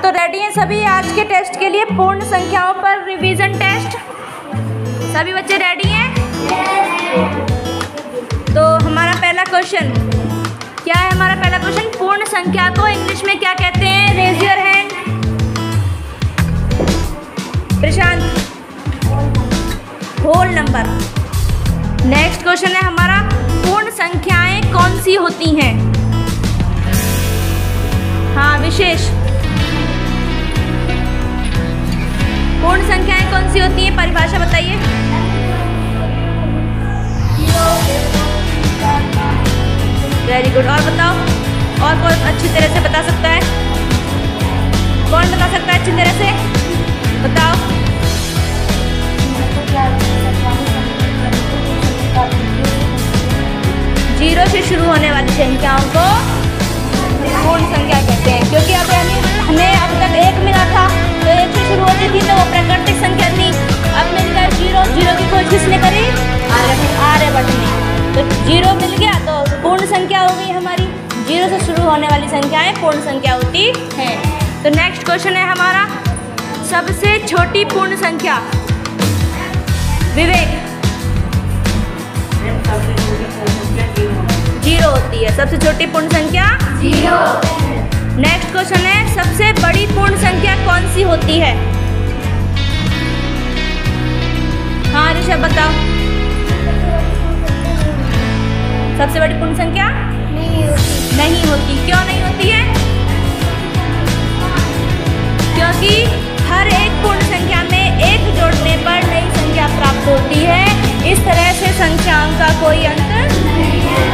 तो रेडी हैं सभी आज के टेस्ट के लिए, पूर्ण संख्याओं पर रिवीजन टेस्ट। सभी बच्चे रेडी हैं? तो हमारा पहला क्वेश्चन क्या है? हमारा पहला क्वेश्चन, पूर्ण संख्या को इंग्लिश में क्या कहते हैं? Raise your hand. Prashant, whole number. Next question है हमारा, पूर्ण संख्याएं कौन सी होती हैं? हाँ विशेष, पूर्ण संख्याएं कौन सी होती हैं? परिभाषा बताइए। Very good. और बताओ, और कौन अच्छी तरह से बता सकता है? कौन बता सकता है अच्छी तरह से? बताओ। जीरो से शुरू होने वाली संख्याओं को पूर्ण संख्या कहते हैं, क्योंकि अब हमें अब तक एक मिला था तो एक से शुरू होती थी तो वो प्राकृतिक संख्या थी। अब मिल गया जीरो, जीरो की खोज किसने करी? आर्यभट्ट ने। तो जीरो मिल गया तो पूर्ण संख्या हो गई हमारी। जीरो से शुरू होने वाली संख्याएं पूर्ण संख्या होती हैं। तो नेक्स्ट क्वेश्चन है हमारा, सबसे छोटी पूर्ण संख्या। विवेक, जीरो होती है सबसे छोटी पूर्ण संख्या, जीरो। नेक्स्ट क्वेश्चन है, सबसे बड़ी पूर्ण संख्या कौन सी होती है? हाँ ऋषभ बताओ। सबसे बड़ी पूर्ण संख्या नहीं होती। क्यों नहीं होती है? क्योंकि हर एक पूर्ण संख्या में एक जोड़ने पर नई संख्या प्राप्त होती है। इस तरह से संख्याओं का कोई अंत नहीं है,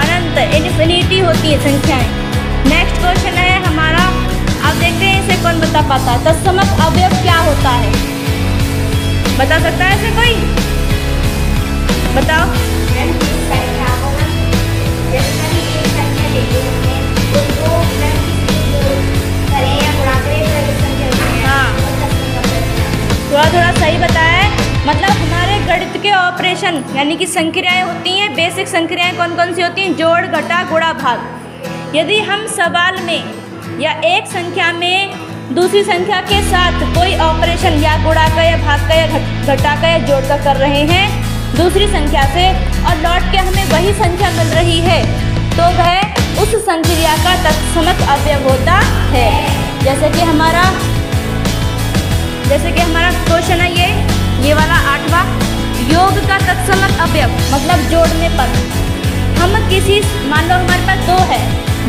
अनंत इन्फिनिटी होती है संख्याएं। नेक्स्ट क्वेश्चन है हमारा, अब देखते हैं इसे कौन बता पाता है। तत्समक अवयव क्या होता है? बता सकता है इसे कोई? बताओ। हाँ, थोड़ा सही बताया है। मतलब हमारे गणित के ऑपरेशन यानी कि संक्रियाएं होती हैं। बेसिक संक्रियाएं कौन कौन सी होती हैं? जोड़, घटा, गुणा, भाग। यदि हम सवाल में या एक संख्या में दूसरी संख्या के साथ कोई ऑपरेशन या गुणा का या भाग का या घटा का या जोड़ का कर रहे हैं दूसरी संख्या से और लौट के हमें वही संख्या मिल रही है तो वह उस संक्रिया का तत्समक अवयव होता है। जैसे कि हमारा क्वेश्चन है ये वाला 8वां, योग का तत्समक अवयव मतलब जोड़ने पर हम किसी, मान लो हमारे पास 2 है,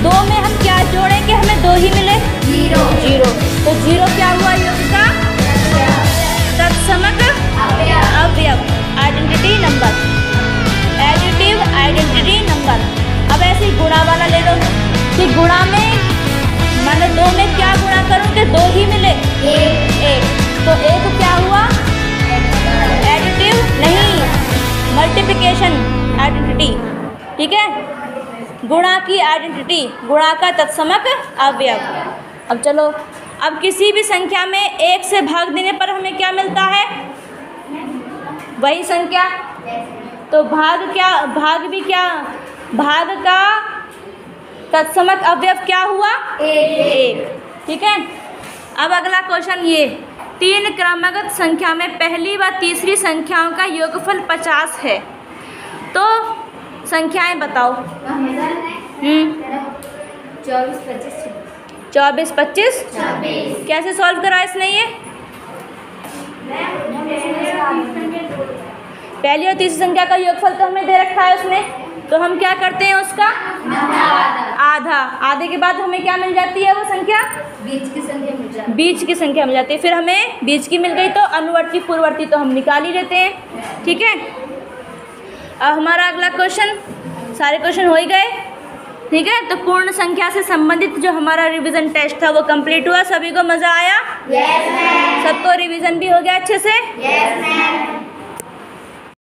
2 में हम क्या जोड़ेंगे हमें 2 ही मिले? जीरो। तो जीरो क्या हुआ? योग का तत्समक अवयव, identity number, additive identity number. अब ऐसे गुणा वाला ले लो कि गुणा में मान लो 2 में क्या गुणा करूँ कि 2 ही मिले? एक। तो एक क्या हुआ? एडिटिव नहीं, मल्टीप्लिकेशन आइडेंटिटी। ठीक है, गुणा की आइडेंटिटी, गुणा का तत्समक अवयव। अब चलो, अब किसी भी संख्या में 1 से भाग देने पर हमें क्या मिलता है? वही संख्या। तो भाग का तत्समक अवयव क्या हुआ? एक। ठीक है, अब अगला क्वेश्चन ये, 3 क्रमागत संख्या में पहली व तीसरी संख्याओं का योगफल 50 है तो संख्याएं बताओ। 24, 25। कैसे सॉल्व करा इसने? ये पहली और तीसरी संख्या का योगफल तो हमें दे रखा है उसने, तो हम क्या करते हैं उसका आधा। आधे के बाद हमें क्या मिल जाती है? वो संख्या बीच की संख्या मिल जाती है। फिर हमें बीच की मिल गई तो अनुवर्ती पूर्ववर्ती तो हम निकाल ही लेते हैं। ठीक है, अब हमारा अगला क्वेश्चन, सारे क्वेश्चन हो ही गए। ठीक है, तो पूर्ण संख्या से संबंधित जो हमारा रिवीजन टेस्ट था वो कंप्लीट हुआ। सभी को मज़ा आया? Yes ma'am. सबको रिवीजन भी हो गया अच्छे से? Yes ma'am.